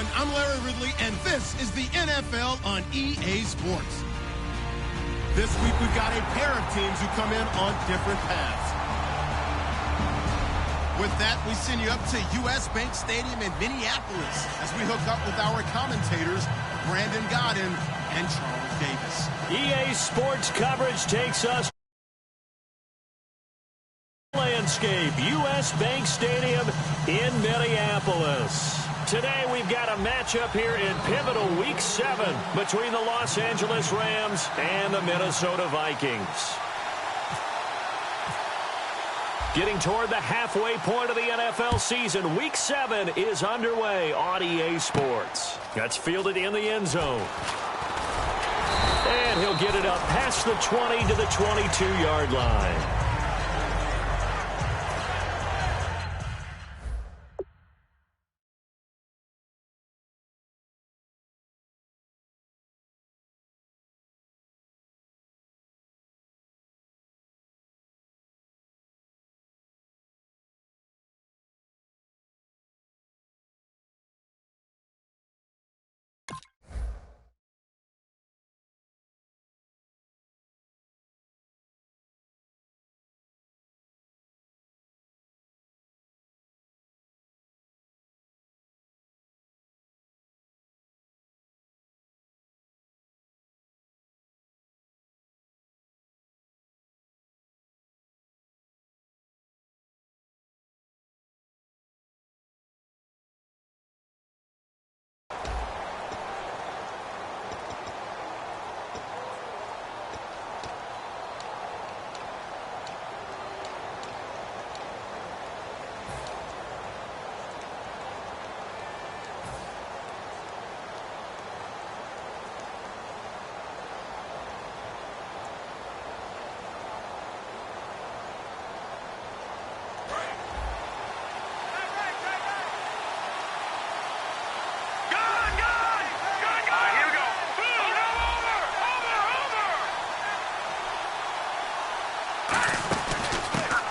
everyone. I'm Larry Ridley, and this is the NFL on EA Sports. This week, we've got a pair of teams who come in on different paths. With that, we send you up to U.S. Bank Stadium in Minneapolis as we hook up with our commentators, Brandon Godden and Charles Davis. EA Sports coverage takes us landscape, U.S. Bank Stadium in Minneapolis. Today we've got a matchup here in pivotal Week 7 between the Los Angeles Rams and the Minnesota Vikings. Getting toward the halfway point of the NFL season, Week 7 is underway on EA Sports. That's fielded in the end zone. And he'll get it up past the 20 to the 22-yard line.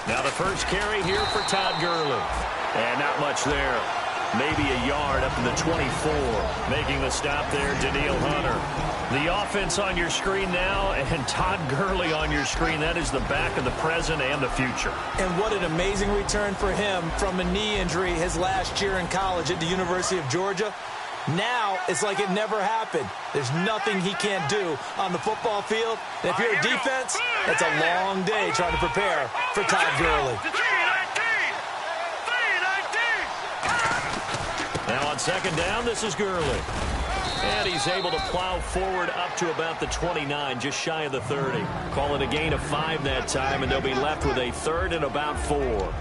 Now the first carry here for Todd Gurley. And not much there. Maybe a yard up in the 24. Making the stop there, Danielle Hunter. The offense on your screen now, and Todd Gurley on your screen. That is the back of the present and the future. And what an amazing return for him from a knee injury his last year in college at the University of Georgia. Now it's like it never happened. There's nothing he can't do on the football field. And if you're a defense, that's a long day trying to prepare for Todd Gurley. Now on second down, this is Gurley. And he's able to plow forward up to about the 29, just shy of the 30. Call it a gain of 5 that time, and they'll be left with a third and about 4.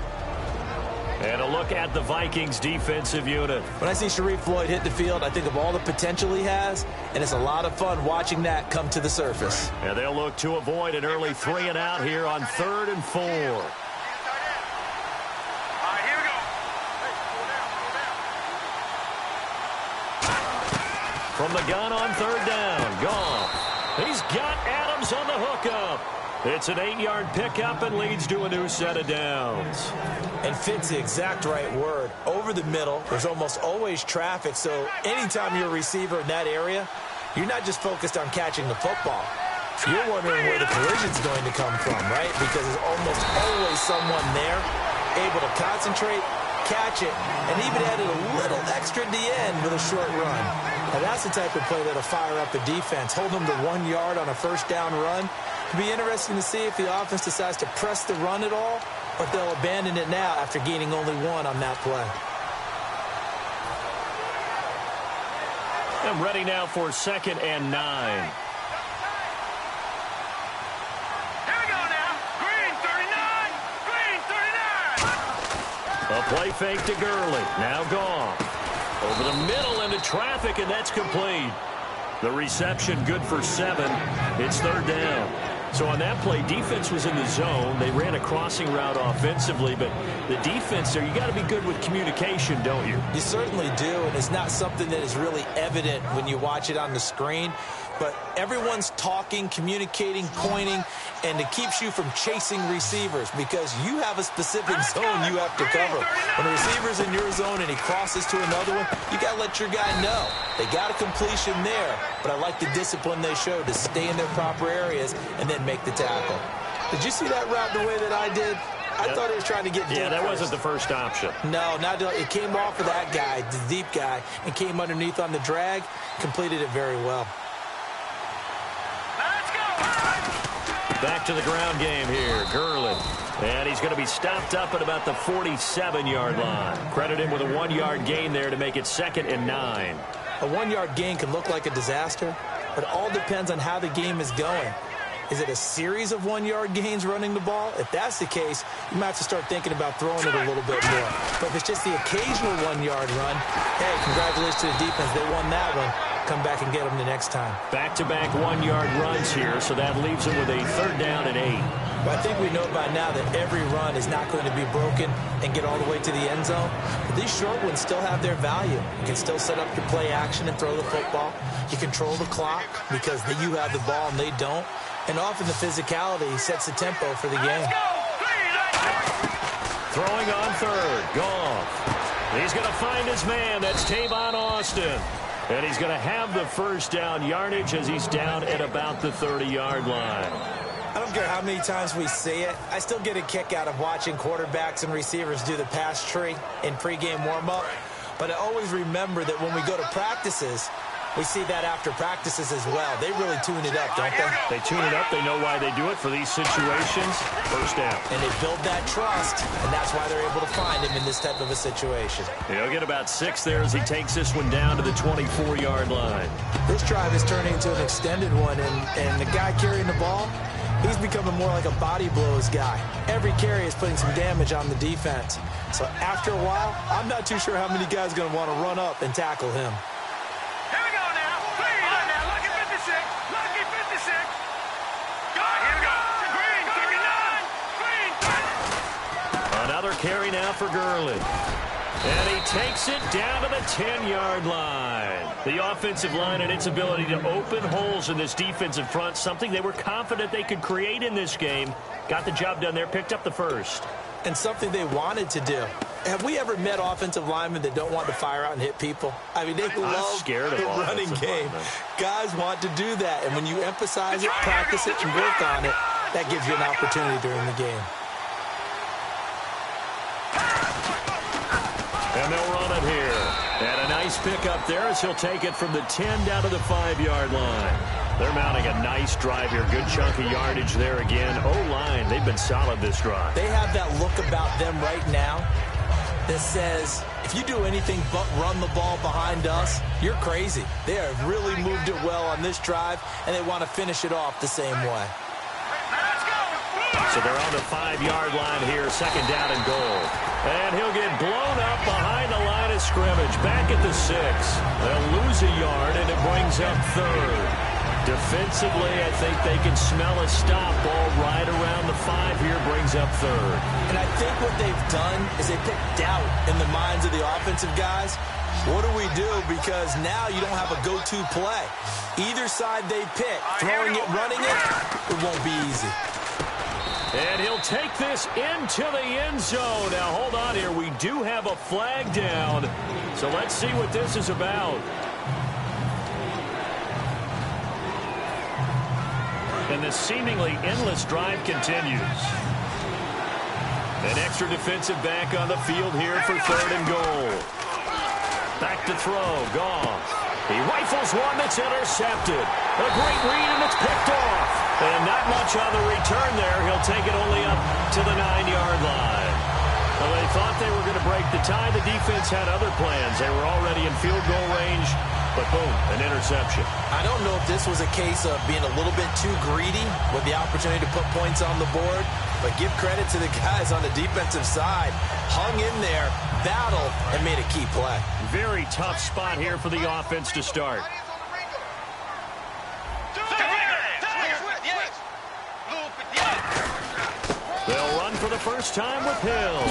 And a look at the Vikings defensive unit. When I see Sharif Floyd hit the field, I think of all the potential he has, and it's a lot of fun watching that come to the surface. And they'll look to avoid an early 3 and out here on 3rd and 4. From the gun on 3rd down, Goff. He's got Adams on the hookup. It's an 8-yard pickup and leads to a new set of downs. And fit's the exact right word. Over the middle, there's almost always traffic, so anytime you're a receiver in that area, you're not just focused on catching the football. You're wondering where the collision's going to come from, right? Because there's almost always someone there able to concentrate, catch it, and even added a little extra at the end with a short run. Now that's the type of play that'll fire up a defense. Hold them to 1 yard on a first down run. It'll be interesting to see if the offense decides to press the run at all, or if they'll abandon it now after gaining only 1 on that play. I'm ready now for 2nd and 9. A play fake to Gurley. Now Goff. Over the middle into traffic, and that's complete. The reception good for 7. It's 3rd down. So on that play, defense was in the zone. They ran a crossing route offensively, but the defense there, you got to be good with communication, don't you? You certainly do, and it's not something that is really evident when you watch it on the screen. but everyone's talking, communicating, pointing, and it keeps you from chasing receivers because you have a specific zone you have to cover. When a receiver's in your zone and he crosses to another one, you got to let your guy know. They got a completion there, but I like the discipline they showed to stay in their proper areas and then make the tackle. Did you see that route the way that I did? I thought he was trying to get deep. Yeah, that first. wasn't the first option. No, it came off of that guy, the deep guy, and came underneath on the drag, completed it very well. Let's go! Back to the ground game here, Gurley. And he's going to be stopped up at about the 47-yard line. Credit him with a 1-yard gain there to make it 2nd and 9. A 1-yard gain can look like a disaster, but it all depends on how the game is going. Is it a series of 1-yard gains running the ball? If that's the case, you might have to start thinking about throwing it a little bit more. But if it's just the occasional 1-yard run, hey, congratulations to the defense. They won that one. Come back and get them the next time. Back-to-back 1-yard runs here, so that leaves them with a 3rd down and 8. But I think we know by now that every run is not going to be broken and get all the way to the end zone. But these short ones still have their value. You can still set up your play action and throw the football. You control the clock because you have the ball and they don't. And often the physicality sets the tempo for the game. Throwing on 3rd, Goff. He's going to find his man. That's Tavon Austin. And he's going to have the 1st down yardage as he's down at about the 30-yard line. I don't care how many times we see it. I still get a kick out of watching quarterbacks and receivers do the pass tree in pregame warm-up. But I always remember that when we go to practices, we see that after practices as well. They really tune it up, don't they? They tune it up. They know why they do it for these situations. 1st down. And they build that trust, and that's why they're able to find him in this type of a situation. He'll get about 6 there as he takes this one down to the 24-yard line. This drive is turning into an extended one, and the guy carrying the ball, he's becoming more like a body blows guy. Every carry is putting some damage on the defense. So after a while, I'm not too sure how many guys are going to want to run up and tackle him. Here we go now. Please. On now. Lucky 56. Lucky 56. Go. Here we go. Green. Green. Another carry now for Gurley. And he takes it down to the 10-yard line. The offensive line and its ability to open holes in this defensive front, something they were confident they could create in this game. Got the job done there, picked up the 1st. And something they wanted to do. Have we ever met offensive linemen that don't want to fire out and hit people? I mean, they love the running game. Guys want to do that. And when you emphasize it, practice it, and work on it, that gives you an opportunity during the game. And they'll run it here. And a nice pickup there as he'll take it from the 10 down to the 5-yard line. They're mounting a nice drive here. Good chunk of yardage there again. O-line, they've been solid this drive. They have that look about them right now that says, if you do anything but run the ball behind us, you're crazy. They have really moved it well on this drive, and they want to finish it off the same way. So they're on the 5-yard line here, 2nd down and goal. And he'll get blown up behind the line of scrimmage. Back at the 6. They'll lose a yard, and it brings up 3rd. Defensively, I think they can smell a stop. Ball right around the 5 here, brings up 3rd. And I think what they've done is they put doubt in the minds of the offensive guys. What do we do? Because now you don't have a go-to play. Either side they pick, throwing it, running it, it won't be easy. And he'll take this into the end zone. Now, hold on here. We do have a flag down. So let's see what this is about. And the seemingly endless drive continues. An extra defensive back on the field here for 3rd and goal. Back to throw. Goff. He rifles one that's intercepted. A great read, and it's picked off. And not much on the return there. He'll take it only up to the 9-yard line. Well, they thought they were going to break the tie. The defense had other plans. They were already in field goal range. But boom, an interception. I don't know if this was a case of being a little bit too greedy with the opportunity to put points on the board, but give credit to the guys on the defensive side. Hung in there, battled, and made a key play. Very tough spot here for the offense to start. They'll run for the first time with Hill.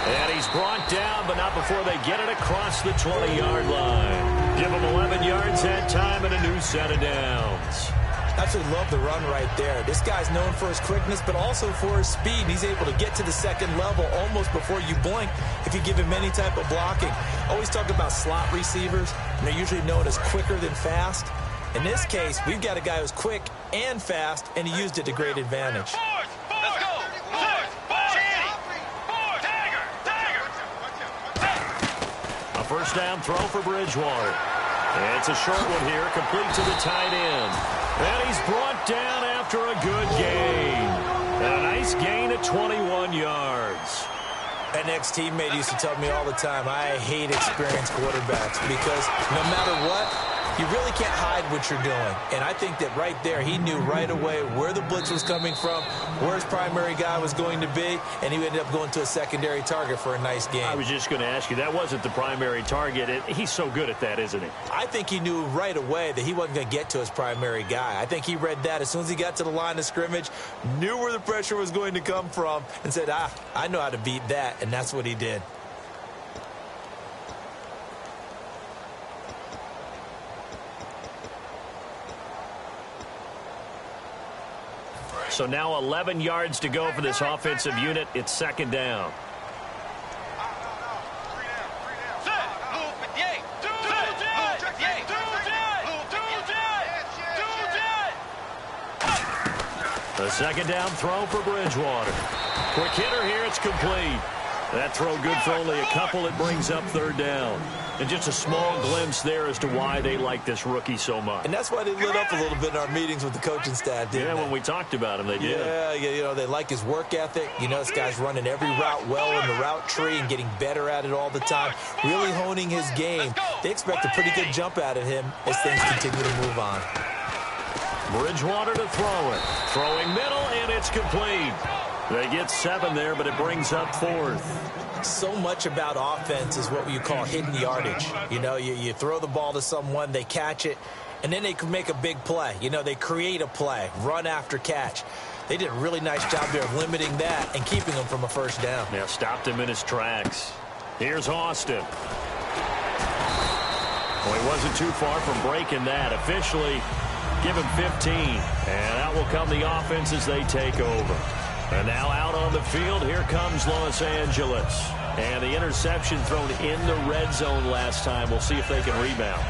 And he's brought down, but not before they get it across the 20-yard line. Give him 11 yards that time and a new set of downs. Absolutely love the run right there. This guy's known for his quickness, but also for his speed. He's able to get to the second level almost before you blink if you give him any type of blocking. Always talk about slot receivers, and they're usually known as quicker than fast. In this case, we've got a guy who's quick and fast, and he used it to great advantage. Let's go. A first down throw for Bridgewater. It's a short one here, complete to the tight end. And he's brought down after a good gain. And a nice gain at 21 yards. An ex-teammate used to tell me all the time, I hate experienced quarterbacks because no matter what, you really can't hide what you're doing. And I think that right there, he knew right away where the blitz was coming from, where his primary guy was going to be, and he ended up going to a secondary target for a nice game. I was just going to ask you, that wasn't the primary target. He's so good at that, isn't he? I think he knew right away that he wasn't going to get to his primary guy. I think he read that as soon as he got to the line of scrimmage, knew where the pressure was going to come from, and said, I know how to beat that, and that's what he did. So now 11 yards to go for this offensive unit. It's second down. The second down throw for Bridgewater. Quick hitter here. It's complete. That throw good for only a couple. It brings up third down. And just a small glimpse there as to why they like this rookie so much. And that's why they lit up a little bit in our meetings with the coaching staff, didn't they? Yeah, when we talked about him, they did. Yeah, you know, they like his work ethic. You know, this guy's running every route well in the route tree and getting better at it all the time, really honing his game. They expect a pretty good jump out of him as things continue to move on. Bridgewater to throw it. Throwing middle, and it's complete. They get 7 there, but it brings up fourth. So much about offense is what you call hidden yardage. You know, you throw the ball to someone, they catch it, and then they can make a big play. You know, they create a play, run after catch. They did a really nice job there of limiting that and keeping him from a first down. Yeah, stopped him in his tracks. Here's Austin. Well, he wasn't too far from breaking that. Officially, give him 15. And out will come the offense as they take over. And now out on the field, here comes Los Angeles. And the interception thrown in the red zone last time. We'll see if they can rebound.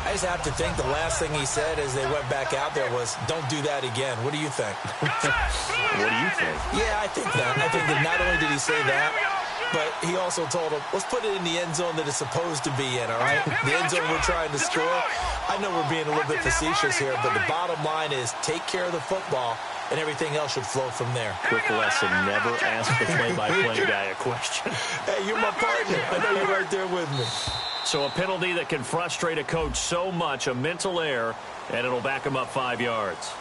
I just have to think the last thing he said as they went back out there was, don't do that again. What do you think? What do you think? Yeah, I think that. I think that not only did he say that, but he also told him, let's put it in the end zone that it's supposed to be in, all right? The end zone we're trying to score. I know we're being a little bit facetious here, but the bottom line is take care of the football, and everything else should flow from there. Quick lesson, never ask the play-by-play guy a question. Hey, you're my partner. I know you're right there with me. So a penalty that can frustrate a coach so much, a mental error, and it'll back him up 5 yards.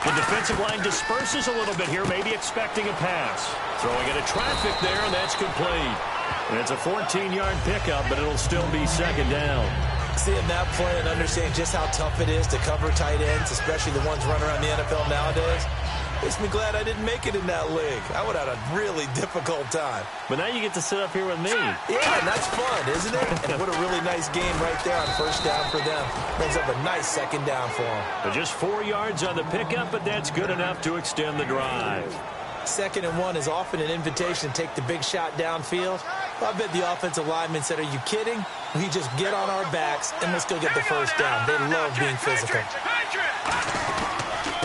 The defensive line disperses a little bit here, maybe expecting a pass. Throwing into traffic there, and that's complete. And it's a 14-yard pickup, but it'll still be second down. Seeing that play and understanding just how tough it is to cover tight ends, especially the ones running around the NFL nowadays, makes me glad I didn't make it in that league. I would have had a really difficult time. But now you get to sit up here with me. Yeah, and that's fun, isn't it? And what a really nice game right there on first down for them. Brings up a nice second down for them. But just 4 yards on the pickup, but that's good enough to extend the drive. 2nd and 1 is often an invitation to take the big shot downfield. Well, I bet the offensive lineman said, are you kidding? We just get on our backs and let's go get the first down. They love being physical.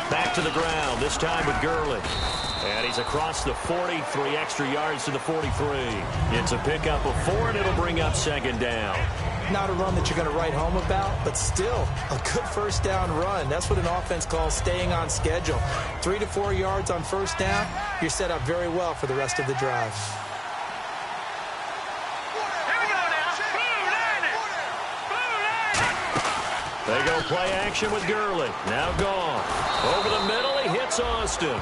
Back to the ground, this time with Gurley. And he's across the 40, 3 extra yards to the 43. It's a pickup of 4, and it'll bring up second down. not a run that you're going to write home about, but still a good first down run. That's what an offense calls staying on schedule. 3 to 4 yards on first down, you're set up very well for the rest of the drive. They go play action with Gurley. Now gone. Over the middle, he hits Austin.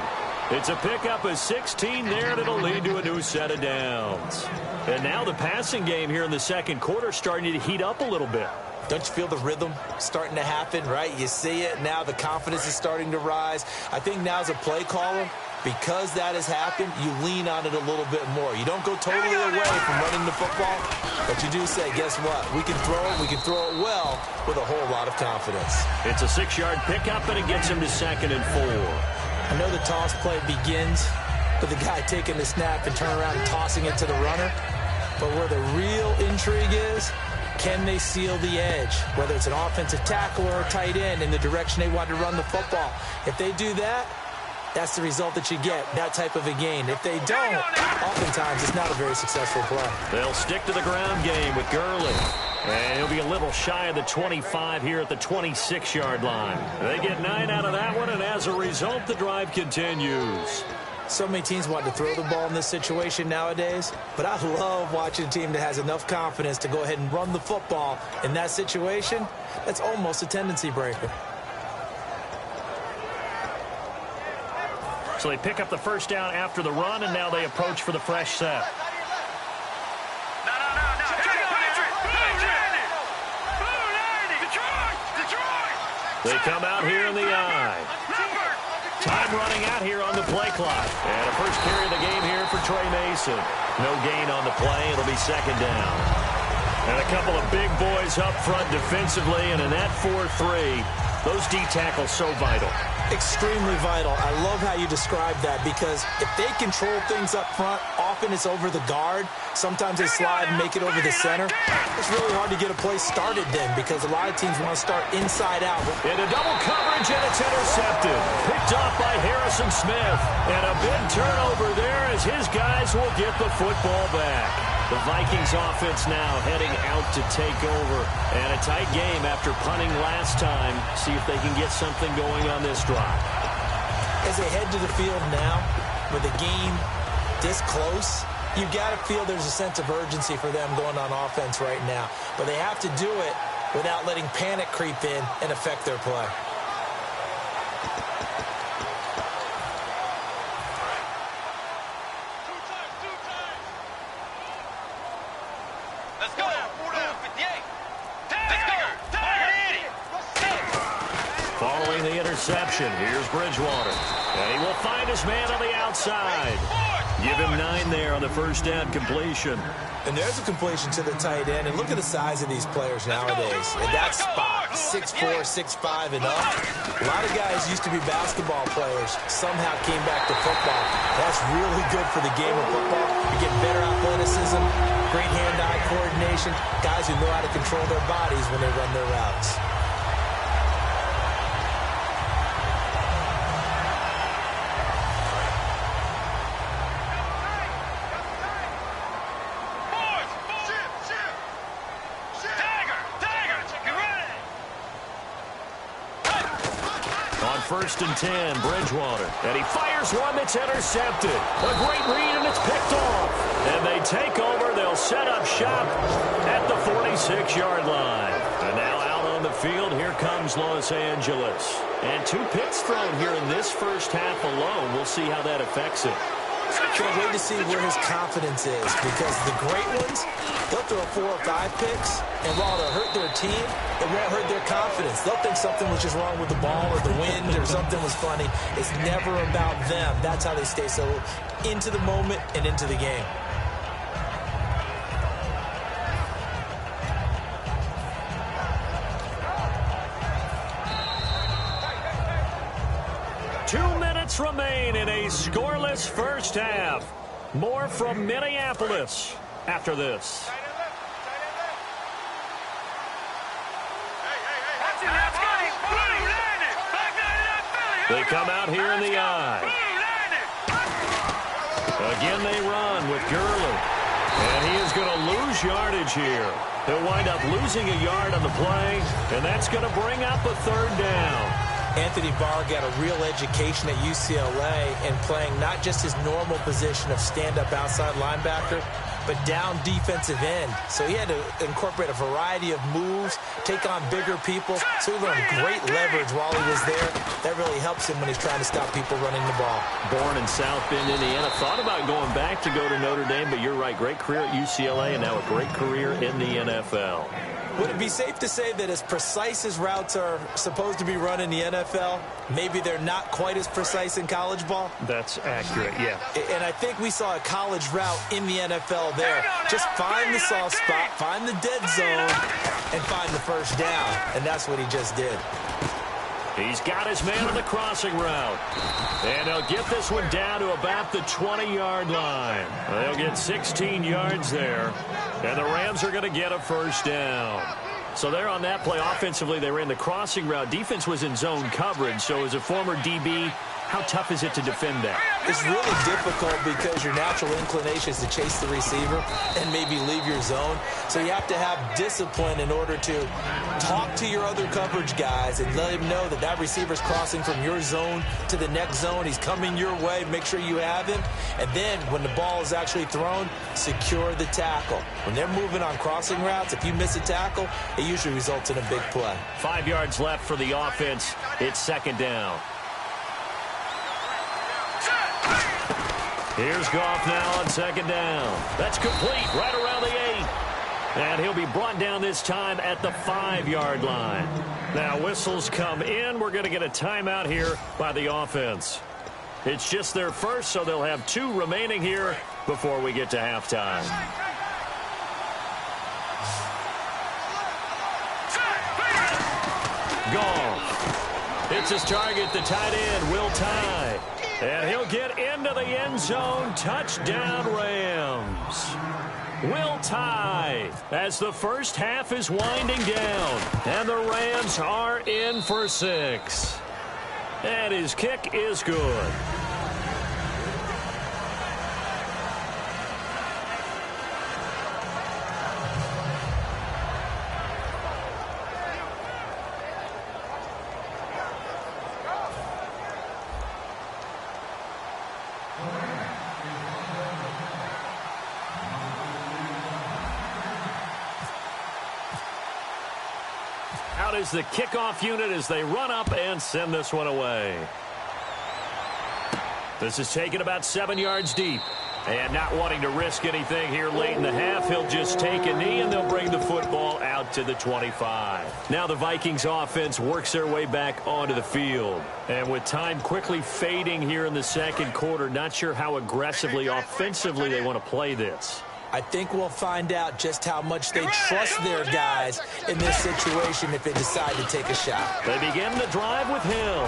It's a pickup of 16 there, and it'll lead to a new set of downs. And now the passing game here in the second quarter starting to heat up a little bit. Don't you feel the rhythm starting to happen, right? You see it now. The confidence is starting to rise. I think now as a play caller, because that has happened, you lean on it a little bit more. You don't go totally away from running the football, but you do say, guess what? We can throw it. We can throw it well with a whole lot of confidence. It's a 6-yard pickup, and it gets him to 2nd and 4. I know the toss play begins with the guy taking the snap and turning around and tossing it to the runner. But where the real intrigue is, can they seal the edge? Whether it's an offensive tackle or a tight end in the direction they want to run the football. If they do that, that's the result that you get, that type of a gain. If they don't, oftentimes it's not a very successful play. They'll stick to the ground game with Gurley. And he'll be a little shy of the 25 here at the 26-yard line. They get 9 out of that one, and as a result, the drive continues. So many teams want to throw the ball in this situation nowadays, but I love watching a team that has enough confidence to go ahead and run the football in that situation. That's almost a tendency breaker. So they pick up the first down after the run, and now they approach for the fresh set. They come out here in the eye. Time running out here on the play clock. And a first carry of the game here for Trey Mason. No gain on the play. It'll be 2nd down. And a couple of big boys up front defensively, and in that 4-3, those D tackles so vital. Extremely vital. I love how you describe that, because if they control things up front, often it's over the guard. Sometimes they slide and make it over the center. It's really hard to get a play started then, because a lot of teams want to start inside out. Into double coverage, and it's intercepted. Picked off by Harrison Smith. And a big turnover there as his guys will get the football back. The Vikings offense now heading out to take over. And a tight game after punting last time. See if they can get something going on this drive. As they head to the field now, with the game this close, you've got to feel there's a sense of urgency for them going on offense right now. But they have to do it without letting panic creep in and affect their play. Following the interception, here's Bridgewater. And he will find his man on the outside. Give him 9 there on the first down completion. And there's a completion to the tight end. And look at the size of these players nowadays. In that spot, 6'4", 6'5", and up. A lot of guys used to be basketball players, somehow came back to football. That's really good for the game of football. You get better athleticism, great hand-eye coordination, guys who know how to control their bodies when they run their routes. First and 10, Bridgewater. And he fires one that's intercepted. A great read, and it's picked off. And they take over. They'll set up shop at the 46-yard line. And now out on the field, here comes Los Angeles. And 2 picks thrown here in this first half alone. We'll see how that affects it. Can't wait to see where his confidence is, because the great ones, they'll throw 4 or 5 picks, and while it'll hurt their team, it won't hurt their confidence. They'll think something was just wrong with the ball or the wind or something was funny. It's never about them. That's how they stay so into the moment and into the game. Remain in a scoreless first half. More from Minneapolis after this. They come out here in the eye. Again they run with Gurley. And he is going to lose yardage here. He'll wind up losing a yard on the play, and that's going to bring up a third down. Anthony Barr got a real education at UCLA in playing not just his normal position of stand-up outside linebacker, but down defensive end. So he had to incorporate a variety of moves, take on bigger people. So he learned great leverage while he was there. That really helps him when he's trying to stop people running the ball. Born in South Bend, Indiana. Thought about going back to go to Notre Dame, but you're right. Great career at UCLA and now a great career in the NFL. Would it be safe to say that as precise as routes are supposed to be run in the NFL, maybe they're not quite as precise in college ball? That's accurate, yeah. And I think we saw a college route in the NFL there. Just find the soft spot, find the dead zone, and find the first down. And that's what he just did. He's got his man on the crossing route. And they'll get this one down to about the 20-yard line. They'll get 16 yards there. And the Rams are going to get a first down. So there on that play, offensively, they ran the crossing route. Defense was in zone coverage. So as a former DB, how tough is it to defend that? It's really difficult because your natural inclination is to chase the receiver and maybe leave your zone. So you have to have discipline in order to talk to your other coverage guys and let him know that that receiver's crossing from your zone to the next zone. He's coming your way. Make sure you have him. And then when the ball is actually thrown, secure the tackle. When they're moving on crossing routes, if you miss a tackle, it usually results in a big play. 5 yards left for the offense. It's second down. Here's Goff now on second down. That's complete right around the 8. And he'll be brought down this time at the 5-yard line. Now whistles come in. We're going to get a timeout here by the offense. It's just their first, so they'll have 2 remaining here before we get to halftime. Goff hits his target, the tight end, Will Tye. And he'll get into the end zone. Touchdown, Rams. Will Tye as the first half is winding down. And the Rams are in for 6. And his kick is good. Out is the kickoff unit as they run up and send this one away. This is taken about 7 yards deep. And not wanting to risk anything here late in the half, he'll just take a knee and they'll bring the football out to the 25. Now the Vikings offense works their way back onto the field. And with time quickly fading here in the second quarter, not sure how aggressively, offensively they want to play this. I think we'll find out just how much they trust their guys in this situation if they decide to take a shot. They begin the drive with Hill.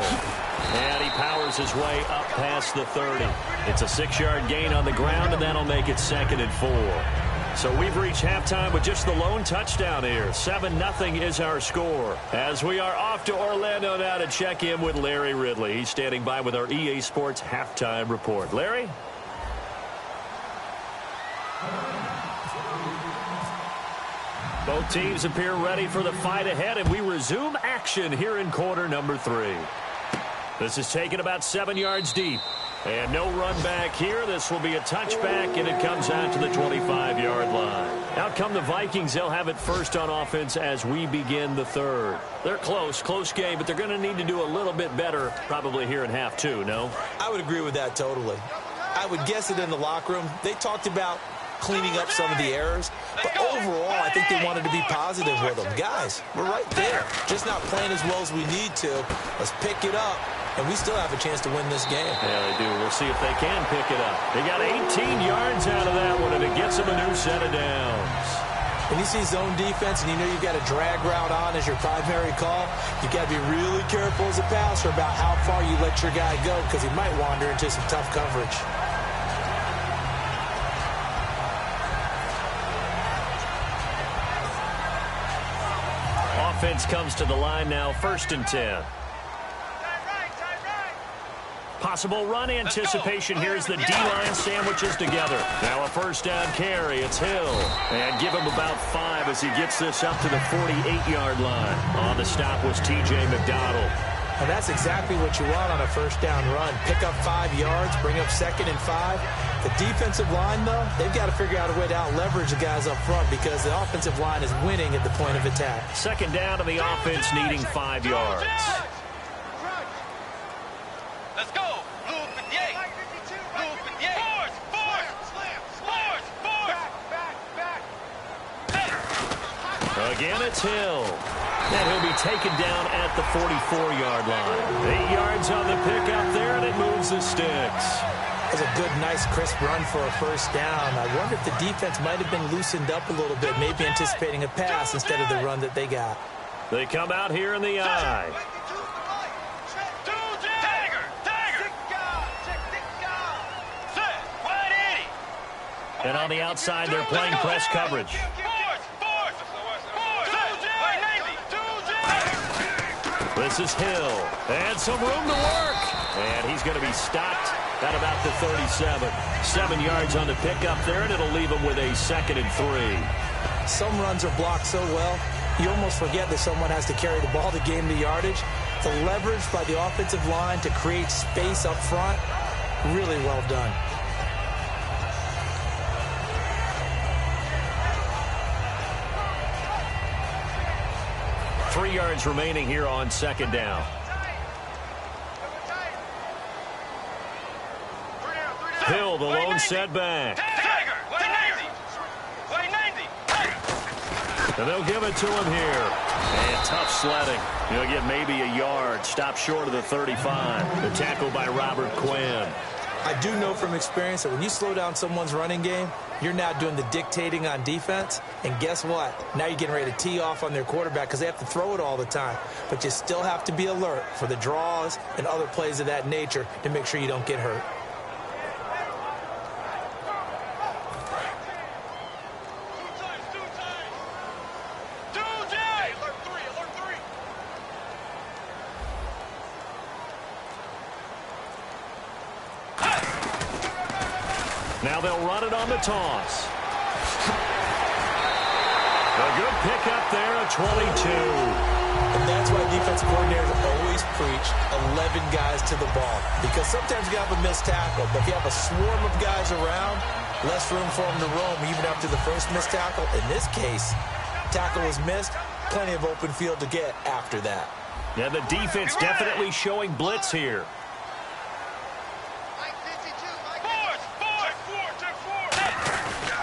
And he powers his way up past the 30. It's a 6-yard gain on the ground, and that'll make it 2nd and 4. So we've reached halftime with just the lone touchdown here. 7-0 is our score. As we are off to Orlando now to check in with Larry Ridley. He's standing by with our EA Sports halftime report. Larry? Both teams appear ready for the fight ahead, and we resume action here in quarter number 3. This is taken about 7 yards deep. And no run back here. This will be a touchback, and it comes out to the 25-yard line. Out come the Vikings. They'll have it first on offense as we begin the third. They're close game, but they're going to need to do a little bit better probably here in half 2, no? I would agree with that totally. I would guess it in the locker room. They talked about cleaning up some of the errors, but overall, I think they wanted to be positive with them. Guys, we're right there. Just not playing as well as we need to. Let's pick it up, and we still have a chance to win this game. Yeah, they do. We'll see if they can pick it up. They got 18 yards out of that one, and it gets them a new set of downs. When you see zone defense and you know you've got a drag route on as your primary call, you've got to be really careful as a passer about how far you let your guy go because he might wander into some tough coverage. Offense comes to the line now, 1st and 10. Possible run anticipation here as the D-line sandwiches together. Now a first down carry. It's Hill. And give him about 5 as he gets this up to the 48-yard line. On the stop was T.J. McDonald. And that's exactly what you want on a first down run. Pick up 5 yards, bring up 2nd and 5. The defensive line, though, they've got to figure out a way to out-leverage the guys up front because the offensive line is winning at the point of attack. Second down, and the offense needing 5 yards. Let's go. Blue 58. Blue 58. Force. Back. Again, it's Hill. And he'll be taken down at the 44-yard line. 8 yards on the pickup there, and it moves the sticks. That's a good, nice, crisp run for a first down. I wonder if the defense might have been loosened up a little bit, maybe anticipating a pass instead of the run that they got. They come out here in the eye. And on the outside, they're playing press coverage. This is Hill. And some room to work. And he's going to be stopped at about the 37. 7 yards on the pickup there, and it'll leave him with a 2nd and 3. Some runs are blocked so well, you almost forget that someone has to carry the ball to gain the yardage. The leverage by the offensive line to create space up front, really well done. Three yards remaining here on second down. Hill, the lone setback. And they'll give it to him here. And tough sledding. He'll get maybe a yard. Stop short of the 35. The tackle by Robert Quinn. I do know from experience that when you slow down someone's running game, you're now doing the dictating on defense. And guess what? Now you're getting ready to tee off on their quarterback because they have to throw it all the time. But you still have to be alert for the draws and other plays of that nature to make sure you don't get hurt. Now they'll run it on the toss. A good pickup there at 22. And that's why defensive coordinators always preach 11 guys to the ball. Because sometimes you have a missed tackle, but if you have a swarm of guys around, less room for them to roam even after the first missed tackle. In this case, tackle was missed, plenty of open field to get after that. Yeah, the defense definitely showing blitz here.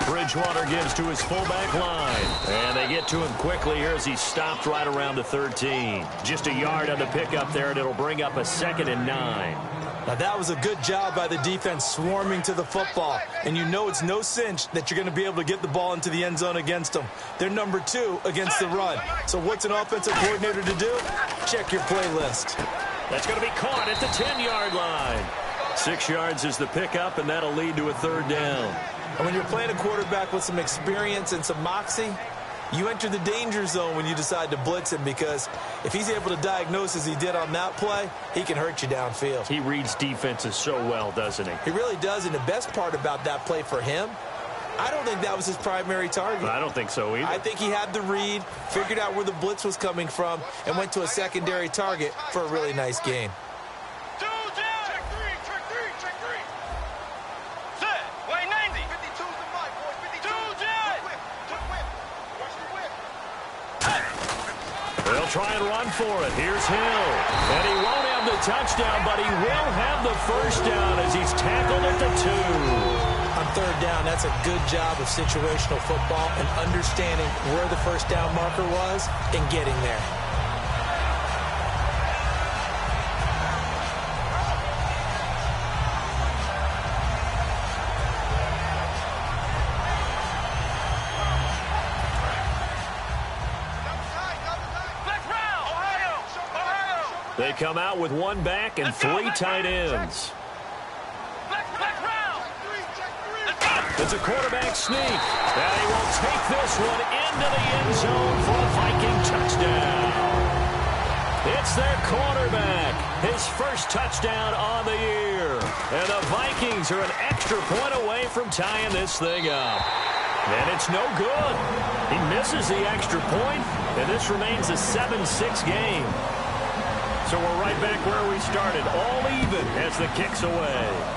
Bridgewater gives to his fullback line. And they get to him quickly here as he stopped right around the 13. Just a yard on the pickup there, and it'll bring up a 2nd and 9. Now that was a good job by the defense swarming to the football. And you know it's no cinch that you're going to be able to get the ball into the end zone against them. They're number 2 against the run. So what's an offensive coordinator to do? Check your playlist. That's going to be caught at the 10-yard line. 6 yards is the pickup, and that'll lead to a 3rd down. And when you're playing a quarterback with some experience and some moxie, you enter the danger zone when you decide to blitz him, because if he's able to diagnose as he did on that play, he can hurt you downfield. He reads defenses so well, doesn't he? He really does, and the best part about that play for him, I don't think that was his primary target. I don't think so either. I think he had the read, figured out where the blitz was coming from, and went to a secondary target for a really nice gain. They'll try and run for it. Here's Hill. And he won't have the touchdown, but he will have the first down as he's tackled at the 2. On 3rd down, that's a good job of situational football and understanding where the first down marker was and getting there. They come out with 1 back and 3 tight ends. It's a quarterback sneak. And he will take this one into the end zone for a Viking touchdown. It's their quarterback. His first touchdown on the year. And the Vikings are an extra point away from tying this thing up. And it's no good. He misses the extra point, and this remains a 7-6 game. So we're right back where we started, all even as the kick's away.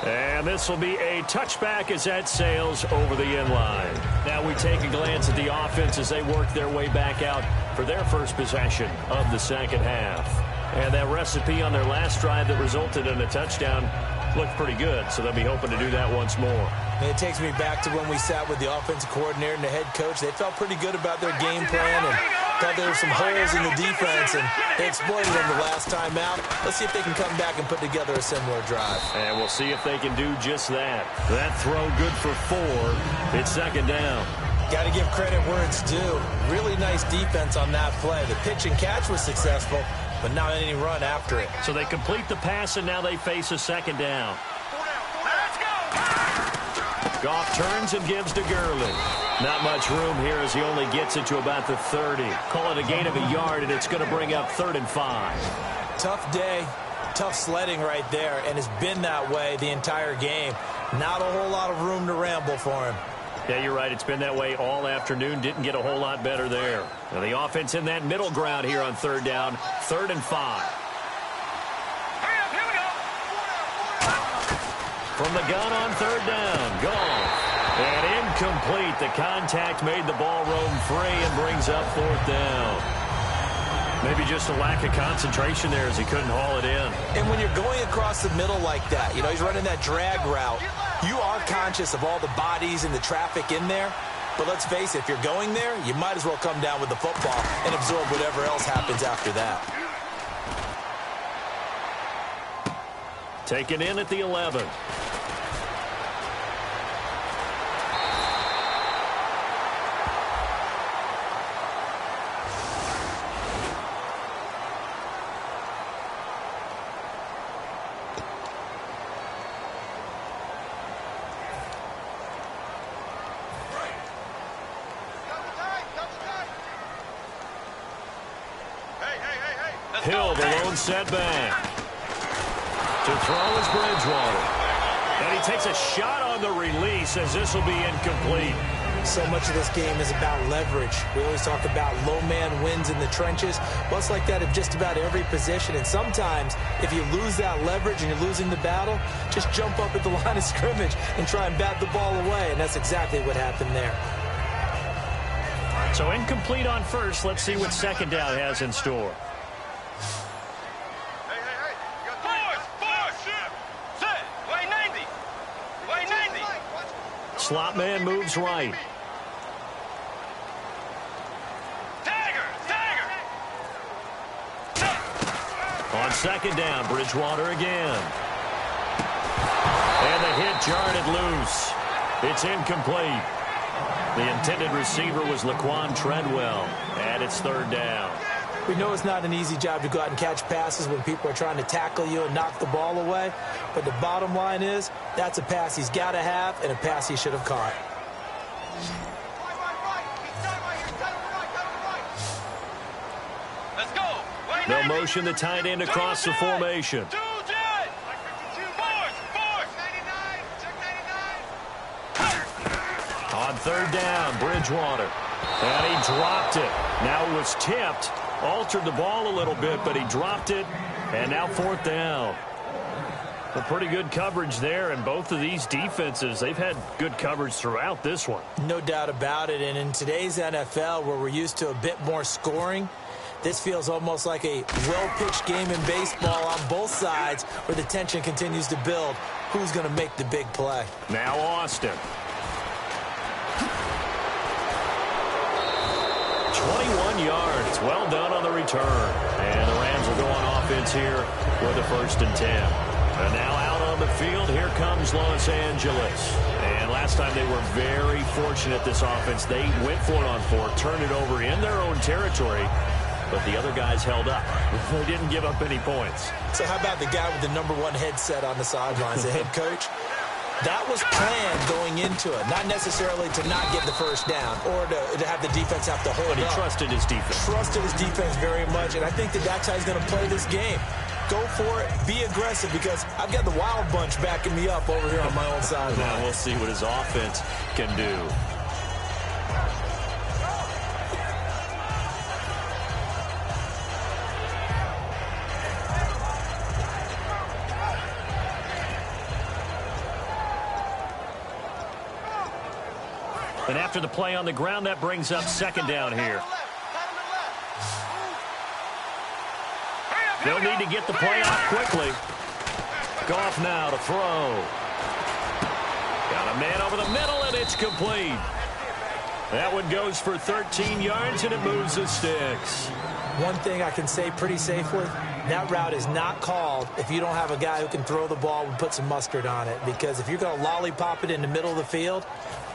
And this will be a touchback as that sails over the end line. Now we take a glance at the offense as they work their way back out for their first possession of the second half. And that recipe on their last drive that resulted in a touchdown looked pretty good, so they'll be hoping to do that once more. And it takes me back to when we sat with the offensive coordinator and the head coach. They felt pretty good about their game plan and thought there were some holes in the defense, and they exploited them the last time out. Let's see if they can come back and put together a similar drive. And we'll see if they can do just that. That throw good for 4. It's second down. Got to give credit where it's due. Really nice defense on that play. The pitch and catch was successful, but not any run after it. So they complete the pass, and now they face a second down. Let's go! Goff turns and gives to Gurley. Not much room here as he only gets it to about the 30. Call it a gain of a yard, and it's going to bring up 3rd and 5. Tough day, tough sledding right there, and it's been that way the entire game. Not a whole lot of room to ramble for him. Yeah, you're right. It's been that way all afternoon. Didn't get a whole lot better there. Now the offense in that middle ground here on 3rd down. 3rd and 5. Hurry up, here we go! From the gun on 3rd down. Goff. And incomplete. The contact made the ball roam free and brings up 4th down. Maybe just a lack of concentration there as he couldn't haul it in. And when you're going across the middle like that, you know, he's running that drag route, you are conscious of all the bodies and the traffic in there. But let's face it, if you're going there, you might as well come down with the football and absorb whatever else happens after that. Taken in at the 11. Hill, the lone setback. To throw is Bridgewater. And he takes a shot on the release as this will be incomplete. So much of this game is about leverage. We always talk about low man wins in the trenches. Well, it's like that in just about every position. And sometimes, if you lose that leverage and you're losing the battle, just jump up at the line of scrimmage and try and bat the ball away. And that's exactly what happened there. So incomplete on first. Let's see what second down has in store. Slot man moves right. On second down, Bridgewater again. And the hit jarred it loose. It's incomplete. The intended receiver was Laquan Treadwell. And it's 3rd down. We know it's not an easy job to go out and catch passes when people are trying to tackle you and knock the ball away. But the bottom line is, that's a pass he's got to have and a pass he should have caught. Let's go! They'll motion the tight end across the formation. On 3rd down, Bridgewater. And he dropped it. Now it was tipped. Altered the ball a little bit, but he dropped it. And now 4th down. A pretty good coverage there, and both of these defenses, they've had good coverage throughout this one. No doubt about it, and in today's NFL, where we're used to a bit more scoring, this feels almost like a well-pitched game in baseball on both sides, where the tension continues to build. Who's going to make the big play? Now Austin. 21 yards. Well done on the return. And the Rams will go on offense here with a 1st and 10. And now out on the field, here comes Los Angeles. And last time they were very fortunate, this offense. They went for it on 4, turned it over in their own territory, but the other guys held up. They didn't give up any points. So how about the guy with the #1 headset on the sidelines, the head coach? That was planned going into it, not necessarily to not get the first down or to have the defense have to hold But he up. trusted his defense. Trusted his defense very much, and I think that's how he's going to play this game. Go for it, be aggressive, because I've got the wild bunch backing me up over here on my own side. Now we'll see what his offense can do. And after the play on the ground, that brings up second down here. They'll need to get the play off quickly. Goff now to throw. Got a man over the middle, and it's complete. That one goes for 13 yards, and it moves the sticks. One thing I can say pretty safely, that route is not called if you don't have a guy who can throw the ball and put some mustard on it. Because if you're going to lollipop it in the middle of the field,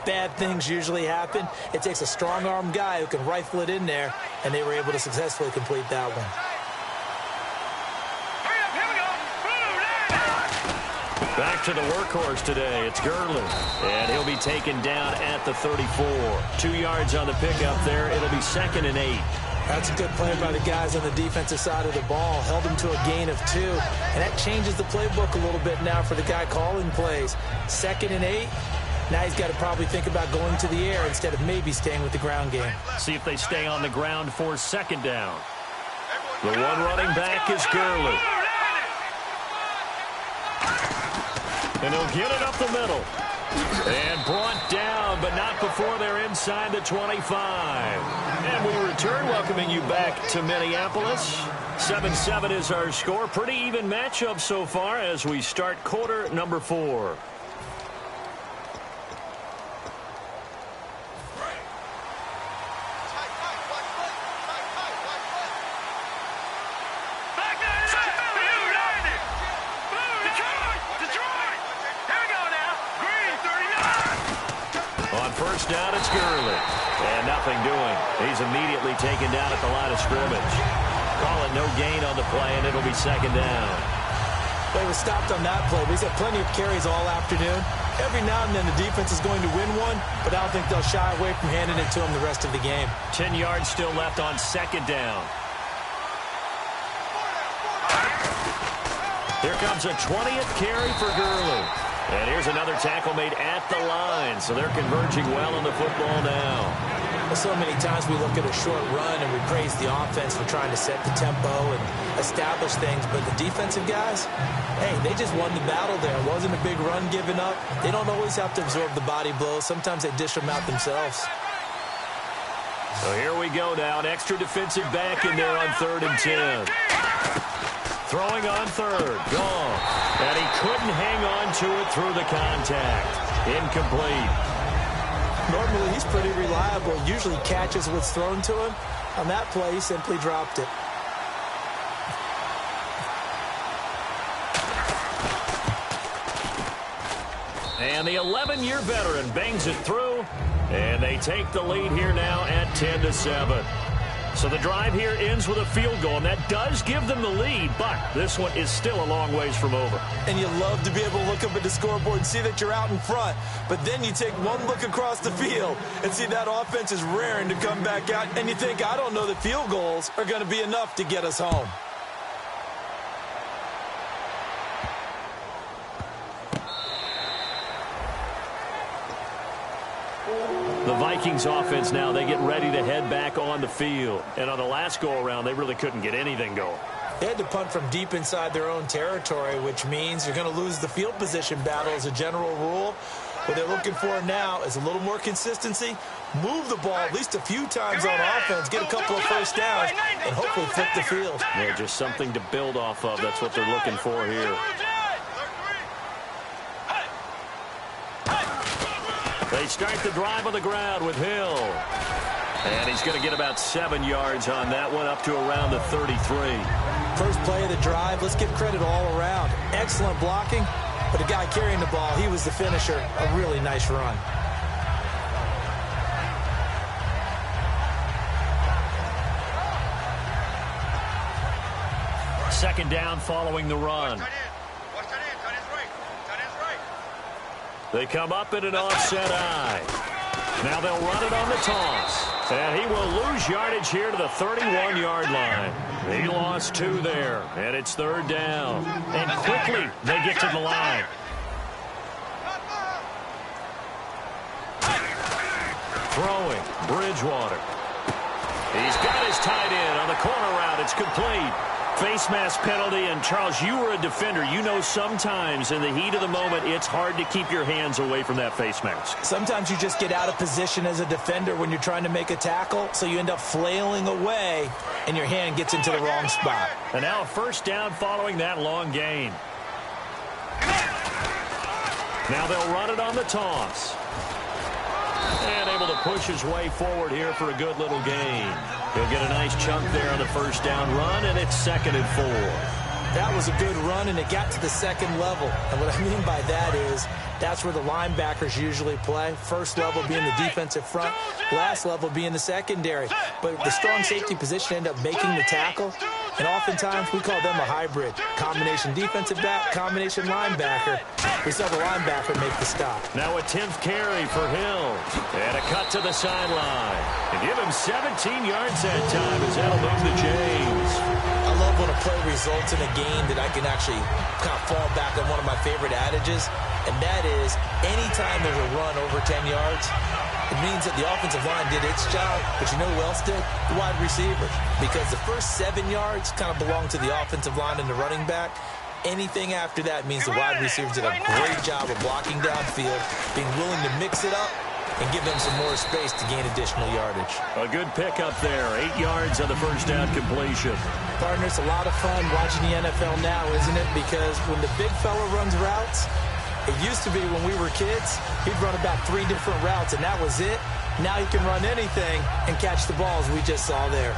bad things usually happen. It takes a strong-arm guy who can rifle it in there, and they were able to successfully complete that one. Back to the workhorse today. It's Gurley. And he'll be taken down at the 34. 2 yards on the pickup there. It'll be 2nd and 8. That's a good play by the guys on the defensive side of the ball. Held him to a gain of 2. And that changes the playbook a little bit now for the guy calling plays. 2nd and 8. Now he's got to probably think about going to the air instead of maybe staying with the ground game. See if they stay on the ground for 2nd down. The one running back is Gurley. And he'll get it up the middle. And brought down, but not before they're inside the 25. And we return, welcoming you back to Minneapolis. 7-7 is our score. Pretty even matchup so far as we start quarter number 4. First down, it's Gurley. And nothing doing. He's immediately taken down at the line of scrimmage. Call it no gain on the play, and it'll be 2nd down. They were stopped on that play, but he's had plenty of carries all afternoon. Every now and then the defense is going to win one, but I don't think they'll shy away from handing it to him the rest of the game. 10 yards still left on 2nd down. Here comes a 20th carry for Gurley. And here's another tackle made at the line, so they're converging well on the football now. Well, so many times we look at a short run and we praise the offense for trying to set the tempo and establish things, but the defensive guys, hey, they just won the battle there. It wasn't a big run given up. They don't always have to absorb the body blows. Sometimes they dish them out themselves. So here we go now, an extra defensive back in there on 3rd and 10. Throwing on 3rd, gone. And he couldn't hang on to it through the contact. Incomplete. Normally, he's pretty reliable. Usually catches what's thrown to him. On that play, he simply dropped it. And the 11-year veteran bangs it through. And they take the lead here now at 10-7. So the drive here ends with a field goal, and that does give them the lead, but this one is still a long ways from over. And you love to be able to look up at the scoreboard and see that you're out in front, but then you take one look across the field and see that offense is raring to come back out, and you think, I don't know that field goals are going to be enough to get us home. The Vikings offense now, they get ready to head back on the field. And on the last go-around, they really couldn't get anything going. They had to punt from deep inside their own territory, which means you're going to lose the field position battle as a general rule. What they're looking for now is a little more consistency, move the ball at least a few times on offense, get a couple of first downs, and hopefully flip the field. Yeah, just something to build off of. That's what they're looking for here. They start the drive on the ground with Hill. And he's going to get about 7 yards on that one, up to around the 33. First play of the drive, let's give credit all around. Excellent blocking, but the guy carrying the ball, he was the finisher. A really nice run. Second down following the run. They come up in an offset eye. Now they'll run it on the toss. And he will lose yardage here to the 31-yard line. He lost 2 there, and it's 3rd down. And quickly they get to the line. Throwing, Bridgewater. He's got his tight end on the corner route. It's complete. Face mask penalty, and Charles, you were a defender. You know sometimes in the heat of the moment, it's hard to keep your hands away from that face mask. Sometimes you just get out of position as a defender when you're trying to make a tackle, so you end up flailing away, and your hand gets into the wrong spot. And now a 1st down following that long gain. Now they'll run it on the toss. And able to push his way forward here for a good little gain. He'll get a nice chunk there on the 1st down run, and it's 2nd and 4. That was a good run, and it got to the 2nd level. And what I mean by that is that's where the linebackers usually play. First level being the defensive front, last level being the secondary. But the strong safety position ended up making the tackle, and oftentimes we call them a hybrid. Combination defensive back, combination linebacker. We saw the linebacker make the stop. Now a 10th carry for Hill. And a cut to the sideline. And give him 17 yards that time as that'll move to James. I love when a play results in a gain that I can actually kind of fall back on one of my favorite adages, and that is anytime there's a run over 10 yards, it means that the offensive line did its job, but you know who else did? The wide receivers. Because the first 7 yards kind of belong to the offensive line and the running back. Anything after that means the wide receivers did a great job of blocking downfield, being willing to mix it up, and give them some more space to gain additional yardage. A good pickup there. 8 yards on the 1st down completion. Partner, it's a lot of fun watching the NFL now, isn't it? Because when the big fella runs routes, it used to be when we were kids, he'd run about 3 different routes, and that was it. Now he can run anything and catch the balls we just saw there.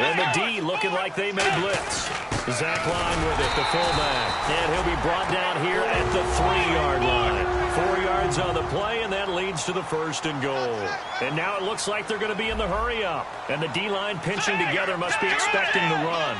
And the D looking like they may blitz. Zach Line with it, the fullback. And he'll be brought down here at the 3-yard line. 4 yards on the play, and that leads to the 1st and goal. And now it looks like they're going to be in the hurry-up. And the D-line pinching together must be expecting the run.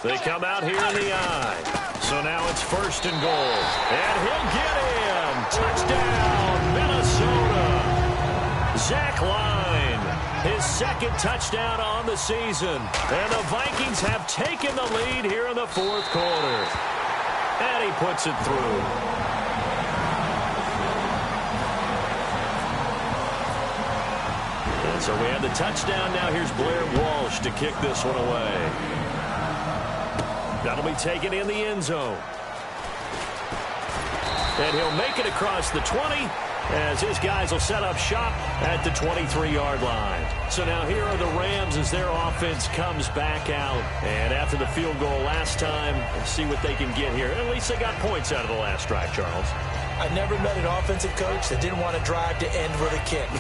They come out here in the eye. So now it's 1st and goal. And he'll get in. Touchdown, Minnesota. Zach Line, his 2nd touchdown on the season. And the Vikings have taken the lead here in the 4th quarter. And he puts it through. And so we have the touchdown. Now here's Blair Walsh to kick this one away. That'll be taken in the end zone. And he'll make it across the 20 as his guys will set up shop at the 23-yard line. So now here are the Rams as their offense comes back out. And after the field goal last time, see what they can get here. At least they got points out of the last drive, Charles. I never met an offensive coach that didn't want to drive to end with a kick.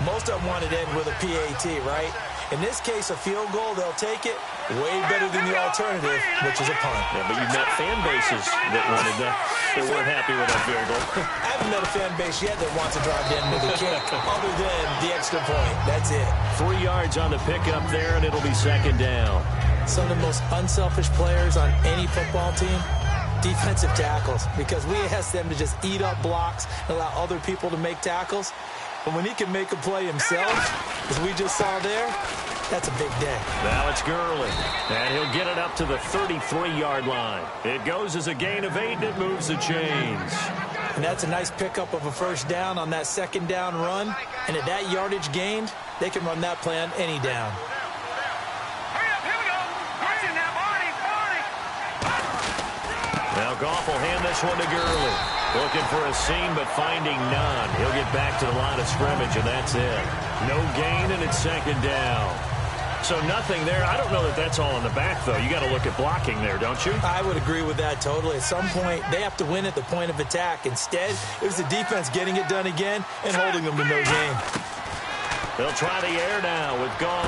Most of them wanted to end with a PAT, right? In this case, a field goal, they'll take it. Way better than the alternative, which is a punt. Yeah, but you've met fan bases that wanted that. They weren't happy with that field goal. I haven't met a fan base yet that wants to drive in with a kick other than the extra point. That's it. 3 yards on the pickup there, and it'll be 2nd down. Some of the most unselfish players on any football team, defensive tackles, because we ask them to just eat up blocks and allow other people to make tackles. But when he can make a play himself, as we just saw there, that's a big day. Now it's Gurley, and he'll get it up to the 33-yard line. It goes as a gain of 8, and it moves the chains. And that's a nice pickup of a 1st down on that 2nd down run. And at that yardage gained, they can run that play on any down. Now Goff will hand this one to Gurley. Looking for a seam, but finding none. He'll get back to the line of scrimmage, and that's it. No gain, and it's 2nd down. So nothing there. I don't know that that's all in the back, though. You got to look at blocking there, don't you? I would agree with that totally. At some point, they have to win at the point of attack. Instead, it was the defense getting it done again and holding them to no gain. They'll try the air now with Goff.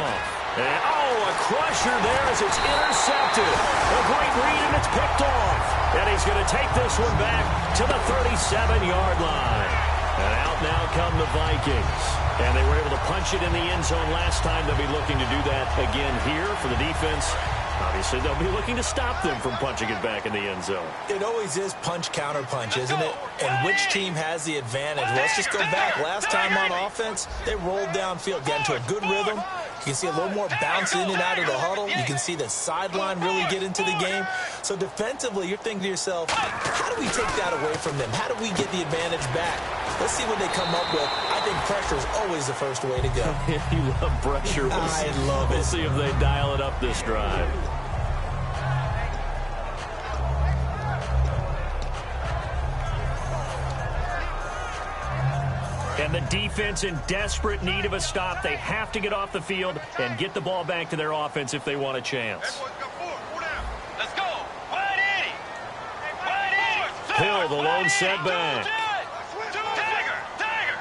And, a crusher there as it's intercepted. A great read, and it's picked off. And he's going to take this one back to the 37-yard line. And out now come the Vikings. And they were able to punch it in the end zone last time. They'll be looking to do that again here for the defense. Obviously, they'll be looking to stop them from punching it back in the end zone. It always is punch-counter-punch, isn't it? And which team has the advantage? Well, let's just go back. Last time on offense, they rolled downfield, got into a good rhythm. You can see a little more bounce in and out of the huddle. You can see the sideline really get into the game. So defensively, you're thinking to yourself, how do we take that away from them? How do we get the advantage back? Let's see what they come up with. I think pressure is always the first way to go. You love pressure. I love it. We'll see if they dial it up this drive. And the defense in desperate need of a stop. They have to get off the field and get the ball back to their offense if they want a chance. Let's go. Wide 80. Hill, the lone setback. Tiger.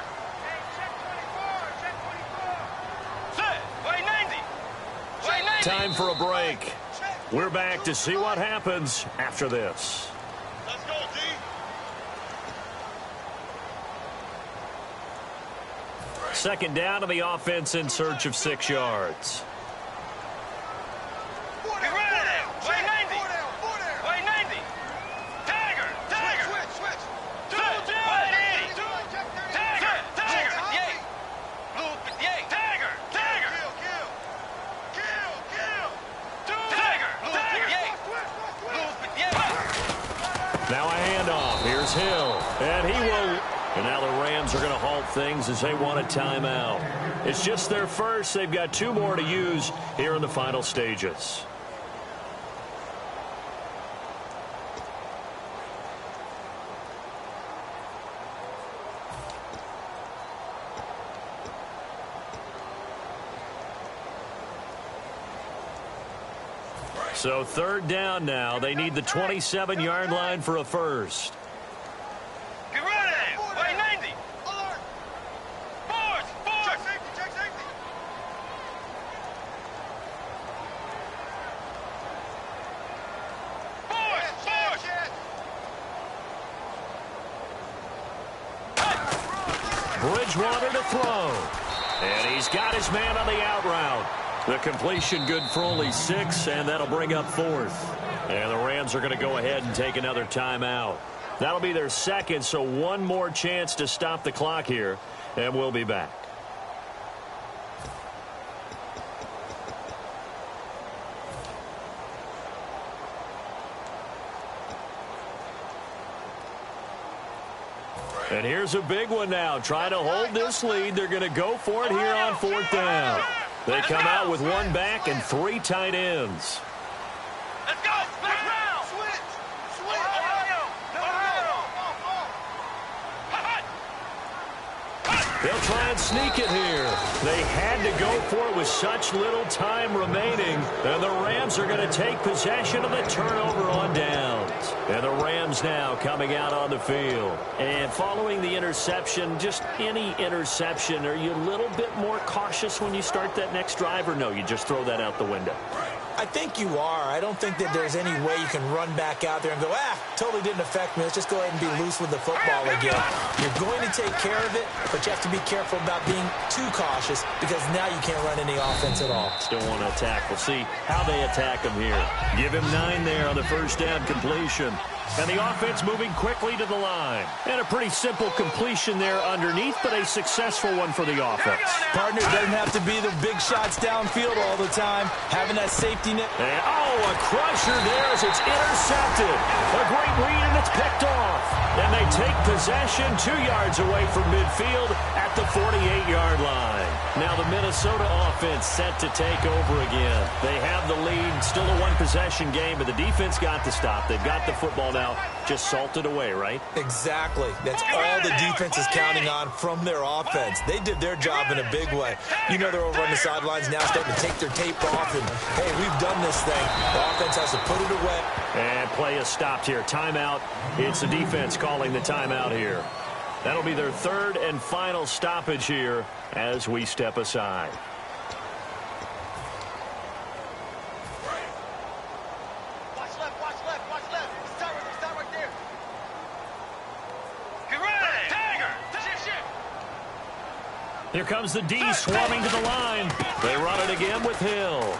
Set. Wide 90. Time for a break. We're back to see what happens after this. Let's go, D. Second down to the offense in search of 6 yards. Get ready now. Wide 90. Wide 90. Tiger. Switch. Wide 80. Tiger. 58. Blue 58. Tiger. Kill. Tiger. Blue 58. Blue 58. Now a handoff. Here's Hill. And he will... And now the Rams are going to halt things as they want a timeout. It's just their first. They've got 2 more to use here in the final stages. So third down now. They need the 27-yard line for a first. Get ready. Wide 90. Alert. Force. Check safety. Bridgewater to throw. And he's got his man on the out route. The completion good for only 6, and that'll bring up 4th. And the Rams are going to go ahead and take another timeout. That'll be their second, so one more chance to stop the clock here, and we'll be back. And here's a big one now. Trying to hold this lead. They're going to go for it here on 4th down. They come out with 1 back and 3 tight ends. Let's go. Back round. Switch. They'll try and sneak it here. They had to go for it with such little time remaining. And the Rams are going to take possession of the turnover on downs. And the Rams now coming out on the field. And following the interception, just any interception, are you a little bit more cautious when you start that next drive, or no, you just throw that out the window? I think you are. I don't think that there's any way you can run back out there and go, totally didn't affect me. Let's just go ahead and be loose with the football again. You're going to take care of it, but you have to be careful about being too cautious because now you can't run any offense at all. Still want to attack. We'll see how they attack him here. Give him 9 there on the first down completion. And the offense moving quickly to the line. And a pretty simple completion there underneath, but a successful one for the offense. Partner, doesn't have to be the big shots downfield all the time. Having that safety net. And, a crusher there as it's intercepted. A great read, and it's picked off. And they take possession, 2 yards away from midfield at the 48-yard line. Now the Minnesota offense set to take over again. They have the lead, still a one-possession game, but the defense got the stop. They've got the football now, just salted away, right? Exactly. That's all the defense is counting on from their offense. They did their job in a big way. You know they're over on the sidelines now starting to take their tape off and, hey, we've done this thing. The offense has to put it away. And play is stopped here. Timeout. It's the defense calling the timeout here. That'll be their third and final stoppage here as we step aside. Watch left, watch left, watch left. Start right there. Get ready. Tiger. Shift. Here comes the D swarming to the line. They run it again with Hill.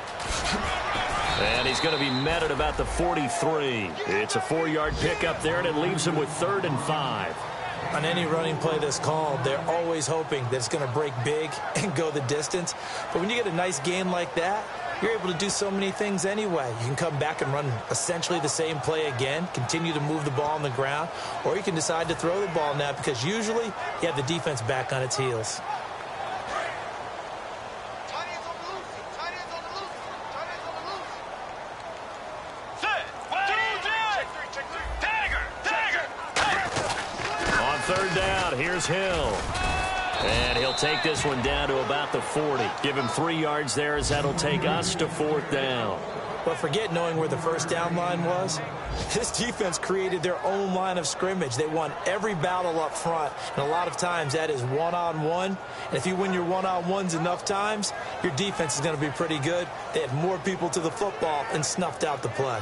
And he's going to be met at about the 43. It's a 4-yard pickup there, and it leaves him with 3rd and 5. On any running play that's called, they're always hoping that it's going to break big and go the distance. But when you get a nice gain like that, you're able to do so many things anyway. You can come back and run essentially the same play again, continue to move the ball on the ground, or you can decide to throw the ball now because usually you have the defense back on its heels. Here's Hill. And he'll take this one down to about the 40. Give him 3 yards there as that'll take us to 4th down. But forget knowing where the first down line was. This defense created their own line of scrimmage. They won every battle up front. And a lot of times that is one-on-one. And if you win your one-on-ones enough times, your defense is going to be pretty good. They had more people to the football and snuffed out the play.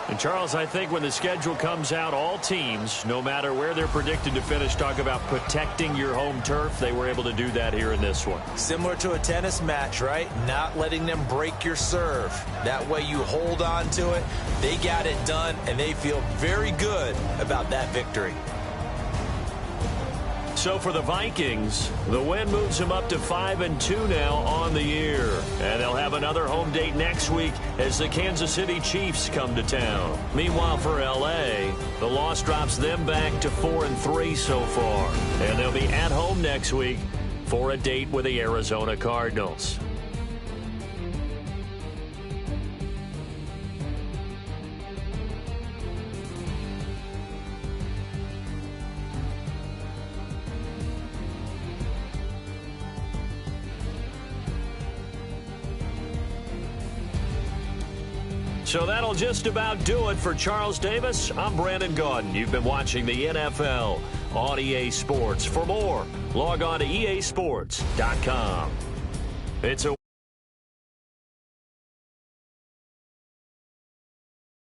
And Charles, I think when the schedule comes out, all teams, no matter where they're predicted to finish, talk about protecting your home turf. They were able to do that here in this one. Similar to a tennis match, right? Not letting them break your serve. That way you hold on to it. They got it done, and they feel very good about that victory. So for the Vikings, the win moves them up to 5-2 now on the year. And they'll have another home date next week as the Kansas City Chiefs come to town. Meanwhile, for L.A., the loss drops them back to 4-3 so far. And they'll be at home next week for a date with the Arizona Cardinals. So that'll just about do it for Charles Davis. I'm Brandon Gaudin. You've been watching the NFL on EA Sports. For more, log on to easports.com. It's a